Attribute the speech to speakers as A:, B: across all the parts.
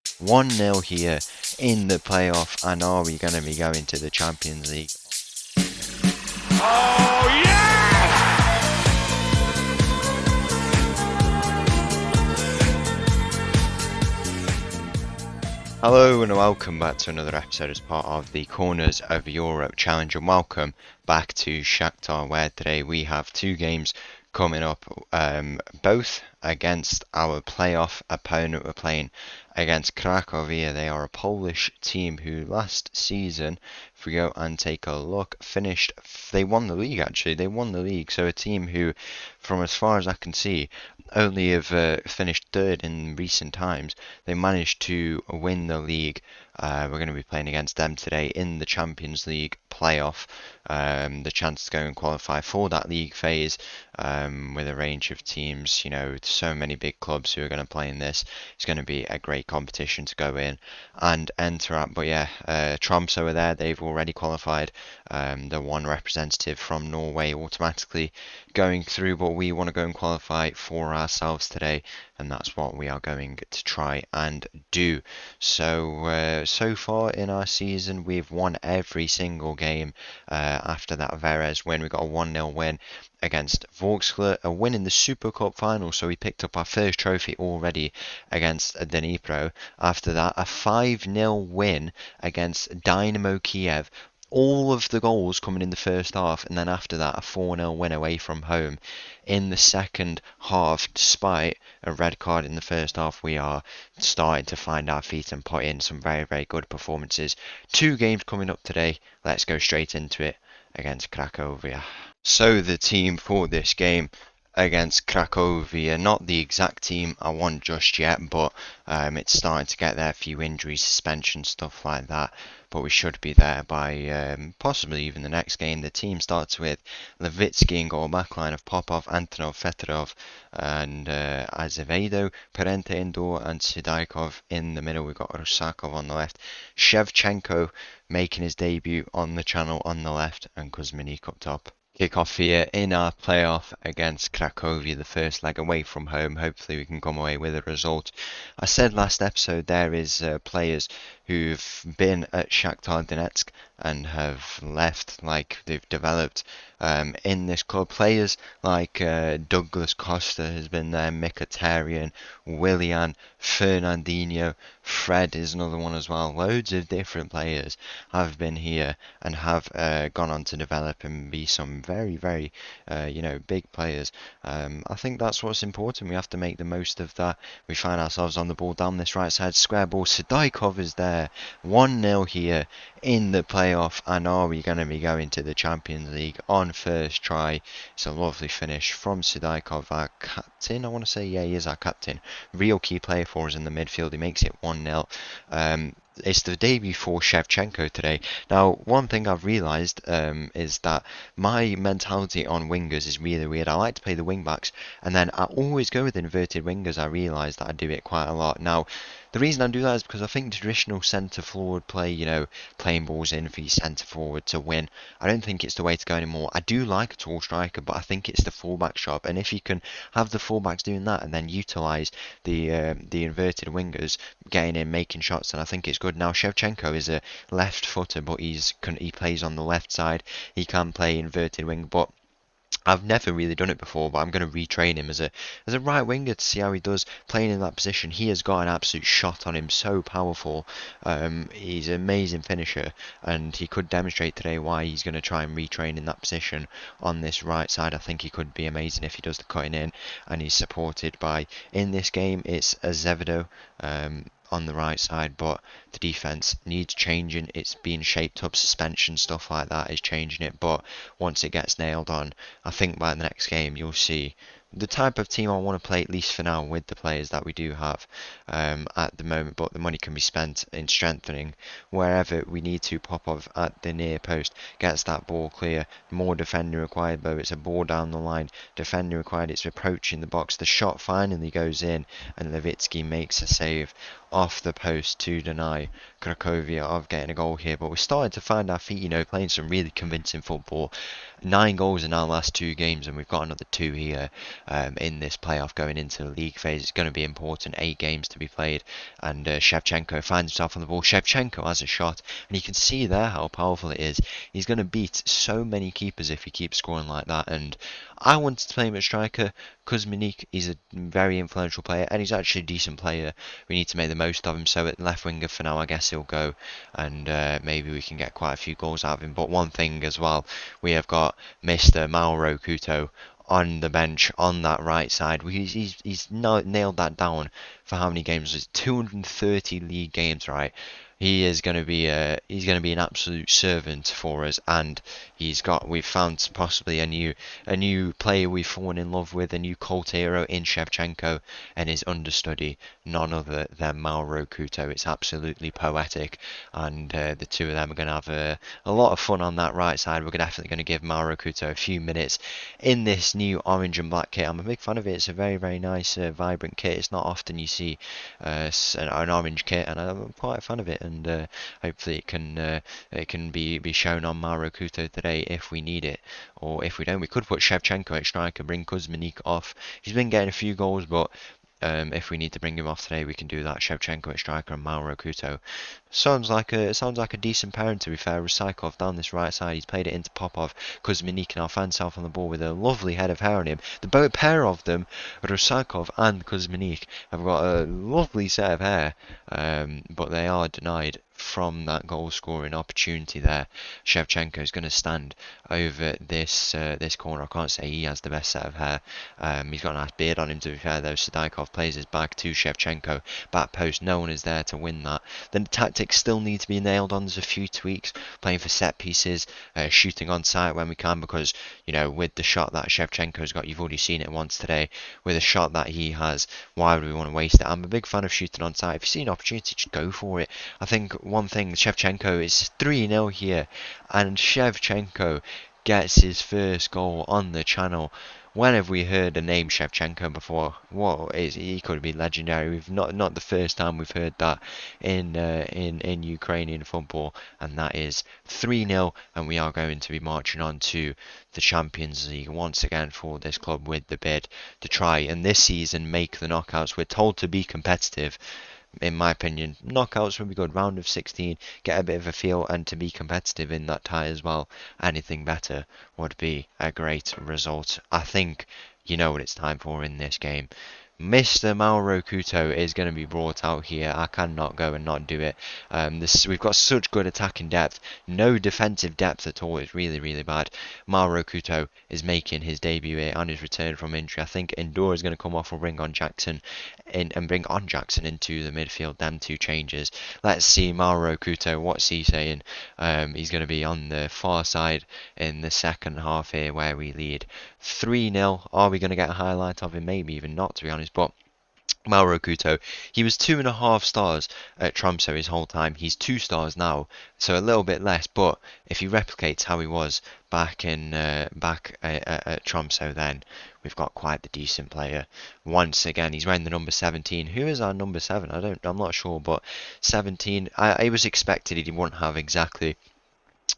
A: 1-0 here in the playoff, and are we going to be going to the Champions League?
B: Oh, yes!
A: Hello and welcome back to another episode as part of the Corners of Europe Challenge, and welcome back to Shakhtar, where today we have two games coming up, both against our playoff opponent. We're playing against Cracovia. They are a Polish team who last season, if we go and take a look, they won the league actually. They won the league. So a team who, from as far as I can see, only have finished third in recent times. They managed to win the league. We're going to be playing against them today in the Champions League playoff. The chance to go and qualify for that league phase with a range of teams. You know, so many big clubs who are going to play in this. It's going to be a great competition to go in and enter at. But yeah, Tromsø are there. They've already qualified. The one representative from Norway automatically going through, but we want to go and qualify for ourselves today, and that's what we are going to try and do. So far in our season, we've won every single game. After that Veres win, we got a 1-0 win against Vorskla, a win in the Super Cup final, so we picked up our first trophy already against Dnipro. After that, a 5-0 win against Dynamo Kiev. All of the goals coming in the first half, and then after that a 4-0 win away from home in the second half. Despite a red card in the first half, we are starting to find our feet and put in some very, very good performances. Two games coming up today. Let's go straight into it against Cracovia. So the team for this game against Cracovia, not the exact team I want just yet, but it's starting to get there, a few injuries, suspension, stuff like that, but we should be there by possibly even the next game. The team starts with Levitsky in goal, backline of Popov, Antonov, Fedorov and Azevedo, Parente Indoor and Sidaikov in the middle. We've got Rusakov on the left, Shevchenko making his debut on the channel on the left, and Kuzminik up top. Kick off here in our playoff against Cracovia, the first leg away from home. Hopefully we can come away with a result. I said last episode there is players who've been at Shakhtar Donetsk and have left, like they've developed in this club. Players like Douglas Costa has been there, Mkhitaryan, Willian, Fernandinho, Fred is another one as well. Loads of different players have been here and have gone on to develop and be some very, very, big players. I think that's what's important. We have to make the most of that. We find ourselves on the ball down this right side square ball. Sidaikov is there. 1-0 here in the playoff, and are we going to be going to the Champions League on first try? It's a lovely finish from Sidaikov, our captain. I want to say, yeah, he is our captain. Real key player for us in the midfield. He makes it 1-0. It's the debut for Shevchenko today. Now, one thing I've realised is that my mentality on wingers is really weird. I like to play the wing backs, and then I always go with inverted wingers. I realise that I do it quite a lot. Now, the reason I do that is because I think traditional centre forward play, playing balls in for your centre forward to win, I don't think it's the way to go anymore. I do like a tall striker, but I think it's the fullback's job. And if you can have the fullbacks doing that and then utilise the inverted wingers getting in, making shots, then I think it's good. Now Shevchenko is a left footer, but he plays on the left side. He can play inverted wing, but I've never really done it before, but I'm going to retrain him as a right winger to see how he does playing in that position. He has got an absolute shot on him, so powerful. He's an amazing finisher, and he could demonstrate today why he's going to try and retrain in that position on this right side. I think he could be amazing if he does the cutting in, and he's supported by, in this game, it's Azevedo. On the right side, but the defense needs changing. It's being shaped up, suspension, stuff like that is changing it, but once it gets nailed on, I think by the next game you'll see the type of team I want to play, at least for now, with the players that we do have at the moment. But the money can be spent in strengthening wherever we need to. Popov at the near post gets that ball clear. More defending required, though. It's a ball down the line. Defending required. It's approaching the box. The shot finally goes in, and Levitsky makes a save off the post to deny Cracovia of getting a goal here. But we're starting to find our feet, playing some really convincing football. 9 goals in our last 2 games, and we've got another 2 here. in this playoff going into the league phase. It's going to be important. 8 games to be played, and Shevchenko finds himself on the ball. Shevchenko has a shot, and you can see there how powerful it is. He's going to beat so many keepers if he keeps scoring like that, and I wanted to play him at striker. Kuzminik, he's a very influential player, and he's actually a decent player. We need to make the most of him, so at left winger for now, I guess he'll go, and maybe we can get quite a few goals out of him. But one thing as well, we have got Mr. Mauro Couto on the bench on that right side. He's nailed that down for how many games? It's 230 league games, right? He is going to be an absolute servant for us, and we've found possibly a new player we've fallen in love with, a new cult hero in Shevchenko and his understudy, none other than Mauro Couto. It's absolutely poetic, and the two of them are going to have a lot of fun on that right side. We're definitely going to give Mauro Couto a few minutes in this new orange and black kit. I'm a big fan of it. It's a very, very nice, vibrant kit. It's not often you see an orange kit, and I'm quite a fan of it. And hopefully it can be shown on Mauro Couto today if we need it, or if we don't, we could put Shevchenko at striker, bring Kuzminik off. He's been getting a few goals, but if we need to bring him off today, we can do that. Shevchenko at striker and Mauro Couto. Sounds like a decent pairing, to be fair. Rusakov down this right side. He's played it into Popov. Kuzminik now finds himself on the ball with a lovely head of hair on him. The both pair of them, Rusakov and Kuzminik, have got a lovely set of hair, but they are denied from that goal scoring opportunity there. Shevchenko is going to stand over this corner. I can't say he has the best set of hair. He's got a nice beard on him, to be fair, though. Sadikov plays his back to Shevchenko. Back post, no one is there to win that. The tactics still need to be nailed on. There's a few tweaks. Playing for set pieces, shooting on sight when we can, because, with the shot that Shevchenko's got, you've already seen it once today, with a shot that he has, why would we want to waste it? I'm a big fan of shooting on sight. If you see an opportunity, just go for it. I think one thing, Shevchenko is 3-0 here, and Shevchenko gets his first goal on the channel. When have we heard the name Shevchenko before? He could be legendary. We've not the first time we've heard that in Ukrainian football, and that is 3-0, and we are going to be marching on to the Champions League once again for this club, with the bid to try and this season make the knockouts. We're told to be competitive. In my opinion, knockouts would be good. Round of 16, get a bit of a feel, and to be competitive in that tie as well. Anything better would be a great result. I think you know what it's time for in this game. Mr. Mauro Couto is going to be brought out here. I cannot go and not do it. We've got such good attacking depth, no defensive depth at all. It's really, really bad. Mauro Couto is making his debut here on his return from injury. I think Endor is going to come off and bring on Jackson into the midfield. Them two changes. Let's see Mauro Couto. What's he saying? He's going to be on the far side in the second half here, where we lead 3-0. Are we going to get a highlight of him? Maybe even not, to be honest. But Mauro Couto, he was 2.5 stars at Tromsø his whole time. He's 2 stars now, so a little bit less. But if he replicates how he was back at Tromsø, then we've got quite the decent player. Once again, he's wearing the number 17. Who is our number 7? I'm not sure, but 17. I was expected he wouldn't have exactly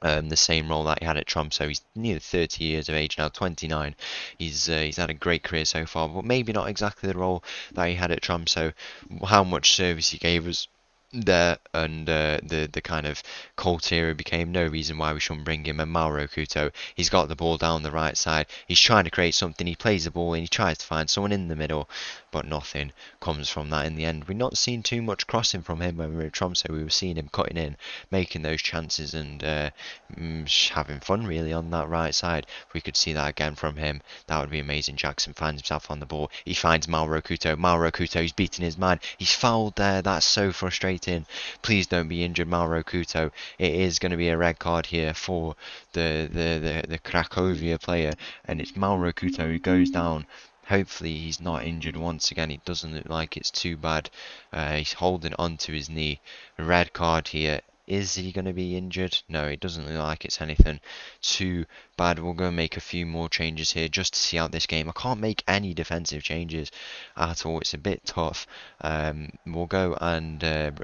A: the same role that he had at Tromsø. He's nearly 30 years of age now, 29. He's had a great career so far, but maybe not exactly the role that he had at Tromsø. How much service he gave us there, and the kind of cult hero became no reason why we shouldn't bring him. And Mauro Couto, he's got the ball down the right side. He's trying to create something. He plays the ball and he tries to find someone in the middle, but nothing comes from that in the end. We've not seen too much crossing from him when we were at Tromsø. We were seeing him cutting in, making those chances, and having fun really on that right side. If we could see that again from him, that would be amazing. Jackson finds himself on the ball. He finds Mauro Couto. Mauro Couto, he's beating his man. He's fouled there. That's so frustrating. Please don't be injured, Mauro Couto. It is going to be a red card here for the Cracovia player, and it's Mauro Couto who goes down. Hopefully he's not injured once again. It doesn't look like it's too bad. He's holding onto his knee. Red card here. Is he going to be injured? No, it doesn't look like it's anything too bad. We'll go and make a few more changes here just to see out this game. I can't make any defensive changes at all. It's a bit tough. We'll go and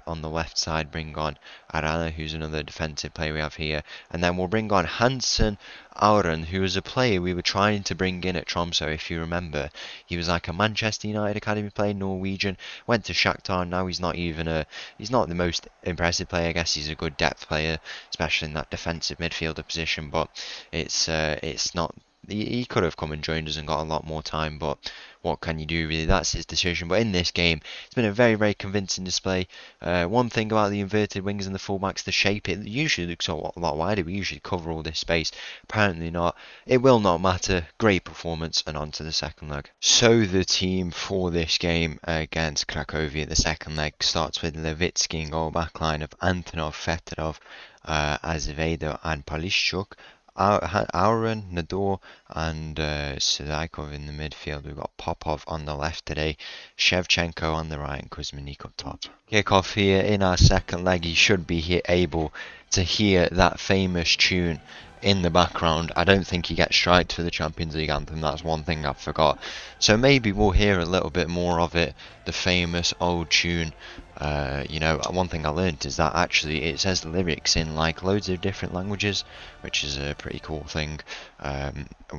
A: on the left side bring on Arana, who's another defensive player we have here, and then we'll bring on Hansen Auren, who was a player we were trying to bring in at Tromsø, if you remember. He was like a Manchester United academy player, Norwegian, went to Shakhtar. Now he's not the most impressive player. I guess he's a good depth player, especially in that defensive midfielder position. But it's not. He could have come and joined us and got a lot more time, but what can you do really? That's his decision. But in this game, it's been a very, very convincing display. One thing about the inverted wings and the fullbacks, the shape, it usually looks a lot wider. We usually cover all this space. Apparently not. It will not matter. Great performance, and on to the second leg. So the team for this game against Cracovia, the second leg, starts with Levitsky in goal, backline of Antonov, Fedorov, Azevedo and Polishchuk. Auren, Nador, and Sidaikov in the midfield. We've got Popov on the left today, Shevchenko on the right, and Kuzmanik up top. Kick off here in our second leg. You should be able to hear that famous tune in the background. I don't think he gets striked for the Champions League anthem. That's one thing I forgot. So maybe we'll hear a little bit more of it. The famous old tune. One thing I learned is that actually it says the lyrics in like loads of different languages, which is a pretty cool thing.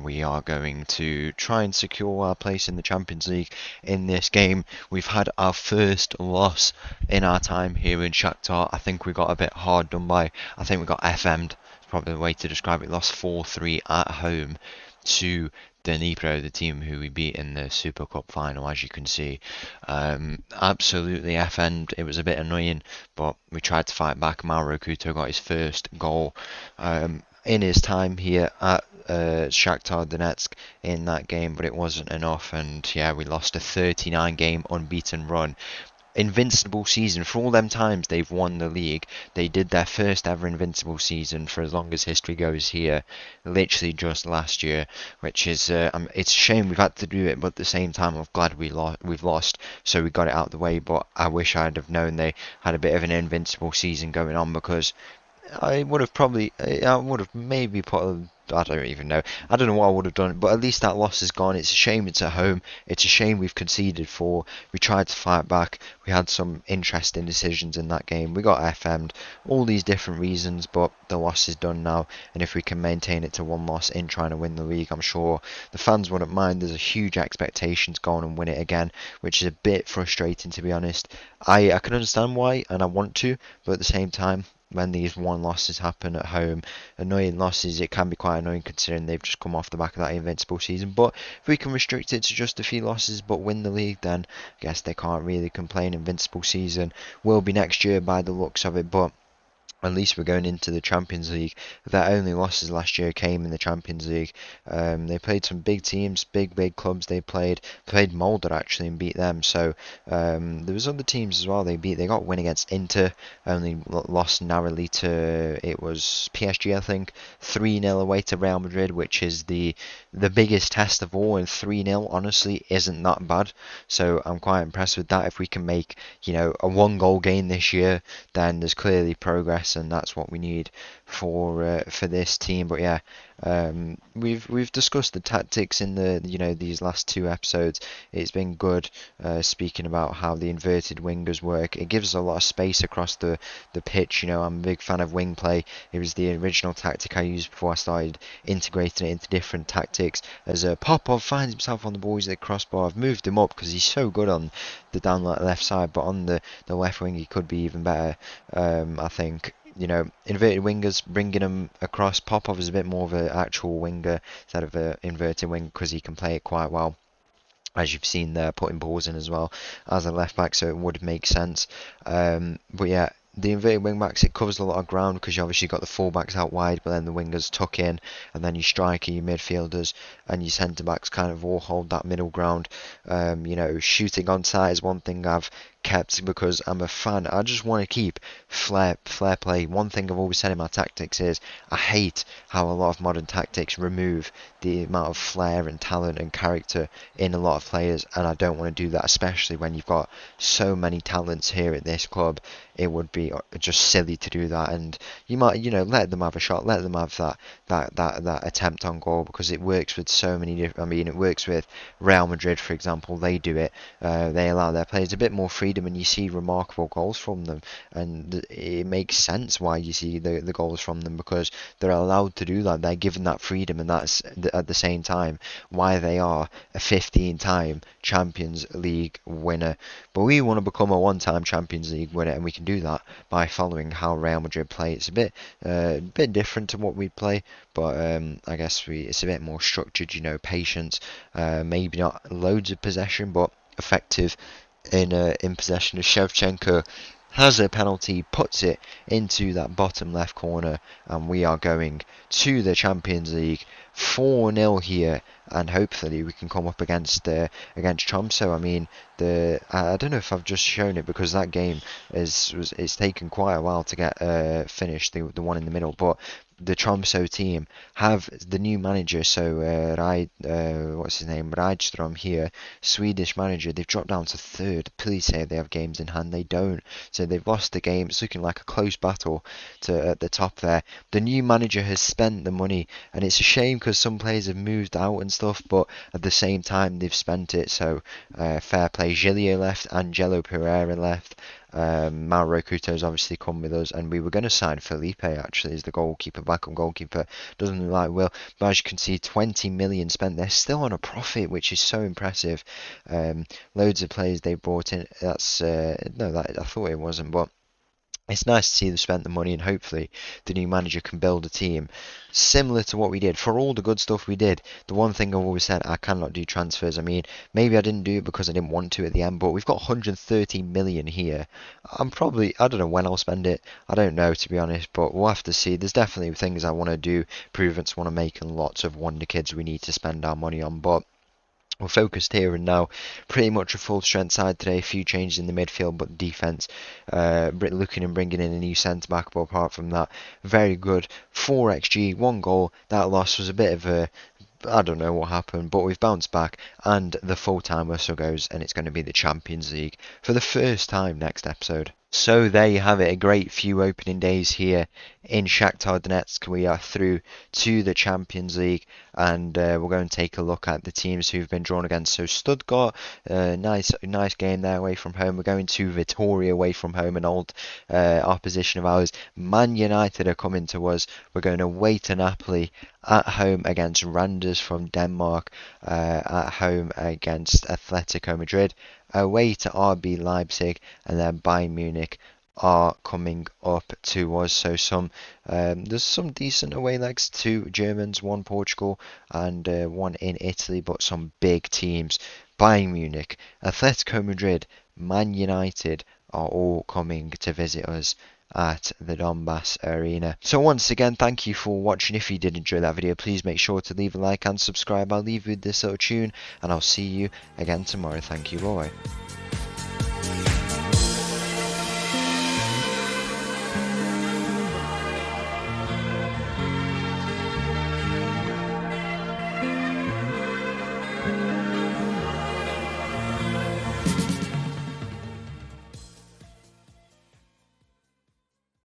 A: We are going to try and secure our place in the Champions League in this game. We've had our first loss in our time here in Shakhtar. I think we got a bit hard done by. I think we got FM'd. Probably the way to describe it. Lost 4-3 at home to Dnipro, the team who we beat in the Super Cup final, as you can see. Absolutely FN'd. It was a bit annoying, but we tried to fight back. Mauro Couto got his first goal in his time here at Shakhtar Donetsk in that game, but it wasn't enough, and yeah, we lost a 39 game unbeaten run. Invincible season. For all them times they've won the league, they did their first ever invincible season for as long as history goes here, literally just last year, which is it's a shame we've had to do it, but at the same time I'm glad we've lost, so we got it out of the way. But I wish I'd have known they had a bit of an invincible season going on, because I would have maybe put I don't even know. I don't know what I would have done, but at least that loss is gone. It's a shame it's at home. It's a shame we've conceded 4. We tried to fight back. We had some interesting decisions in that game. We got FM'd. All these different reasons, but the loss is done now. And if we can maintain it to 1 loss in trying to win the league, I'm sure the fans wouldn't mind. There's a huge expectation to go on and win it again, which is a bit frustrating, to be honest. I can understand why, and I want to, but at the same time, when these 1 losses happen at home, annoying losses, it can be quite annoying considering they've just come off the back of that invincible season. But if we can restrict it to just a few losses but win the league, then I guess they can't really complain. Invincible season will be next year by the looks of it, but at least we're going into the Champions League. Their only losses last year came in the Champions League. They played some big teams, big clubs. They played Molde actually and beat them. So there was other teams as well they beat. They got a win against Inter, only lost narrowly to, it was PSG, I think, 3-0 away to Real Madrid, which is the biggest test of all. And 3-0 honestly isn't that bad. So I'm quite impressed with that. If we can make a 1-goal game this year, then there's clearly progress, and that's what we need for this team. But yeah, we've discussed the tactics in the these last 2 episodes. It's been good speaking about how the inverted wingers work. It gives us a lot of space across the pitch. I'm a big fan of wing play. It was the original tactic I used before I started integrating it into different tactics. As Popov finds himself on the ball, he's at the crossbar. I've moved him up because he's so good on the down left side, but on the left wing he could be even better. I think inverted wingers, bringing them across. Popov is a bit more of an actual winger instead of an inverted wing, because he can play it quite well, as you've seen there, putting balls in as well as a left back, so it would make sense. But yeah, the inverted wing backs, it covers a lot of ground because you obviously got the full backs out wide, but then the wingers tuck in, and then your striker, your midfielders, and your centre backs kind of all hold that middle ground. Shooting on sight is one thing I've kept because I'm a fan. I just want to keep flair play. One thing I've always said in my tactics is I hate how a lot of modern tactics remove the amount of flair and talent and character in a lot of players, and I don't want to do that, especially when you've got so many talents here at this club. It would be just silly to do that, and you might let them have a shot, let them have that attempt on goal, because it works with so many different. It works with Real Madrid, for example. They do it. They allow their players a bit more freedom freedom, and you see remarkable goals from them, and it makes sense why you see the goals from them, because they're allowed to do that. They're given that freedom, and that's at the same time why they are a 15-time Champions League winner. But we want to become a one-time Champions League winner, and we can do that by following how Real Madrid play. It's a bit different to what we play, but I guess it's a bit more structured, patience, maybe not loads of possession, but effective in possession. As Shevchenko has a penalty, puts it into that bottom left corner, and we are going to the Champions League 4-0 here, and hopefully we can come up against Tromsø. I mean, I don't know if I've just shown it, because that game it's taken quite a while to get finished, the one in the middle, but the Tromsø team have the new manager, so what's his name, Rydström here, Swedish manager. They've dropped down to third. Please say they have games in hand. They don't, so they've lost the game. It's looking like a close battle at the top there. The new manager has spent the money, and it's a shame because some players have moved out and stuff, but at the same time they've spent it, so fair play. Gilio left, Angelo Pereira left, Mauro Couto's obviously come with us, and we were going to sign Felipe actually as the goalkeeper, backup goalkeeper. Doesn't look like will, but as you can see, 20 million spent. They're still on a profit, which is so impressive. Loads of players they brought in. That's no, that I thought it wasn't, but it's nice to see them spent the money, and hopefully the new manager can build a team similar to what we did. For all the good stuff we did, the one thing I've always said, I cannot do transfers. I mean, maybe I didn't do it because I didn't want to at the end, but we've got 130 million here. I don't know when I'll spend it. I don't know, to be honest, but we'll have to see. There's definitely things I want to do, improvements I want to make, and lots of wonder kids we need to spend our money on, but we're focused here and now. Pretty much a full strength side today. A few changes in the midfield, but defence, looking and bringing in a new centre back. But apart from that, very good. 4 XG, 1 goal. That loss was a bit of a, I don't know what happened, but we've bounced back, and the full-time whistle goes, and it's going to be the Champions League for the first time next episode. So there you have it, a great few opening days here in Shakhtar Donetsk. We are through to the Champions League, and we're going to take a look at the teams who've been drawn against. So Stuttgart, nice game there away from home. We're going to Vitoria away from home, an old opposition of ours. Man United are coming to us. We're going away to Napoli, at home against Randers from Denmark, at home against Atletico Madrid, away to RB Leipzig, and then Bayern Munich are coming up to us. So there's some decent away legs, 2 Germans, 1 Portugal, and 1 in Italy, but some big teams. Bayern Munich, Atletico Madrid, Man United are all coming to visit us at the Donbass Arena. So once again, thank you for watching. If you did enjoy that video, please make sure to leave a like and subscribe. I'll leave you with this little tune, and I'll see you again tomorrow. Thank you, bye.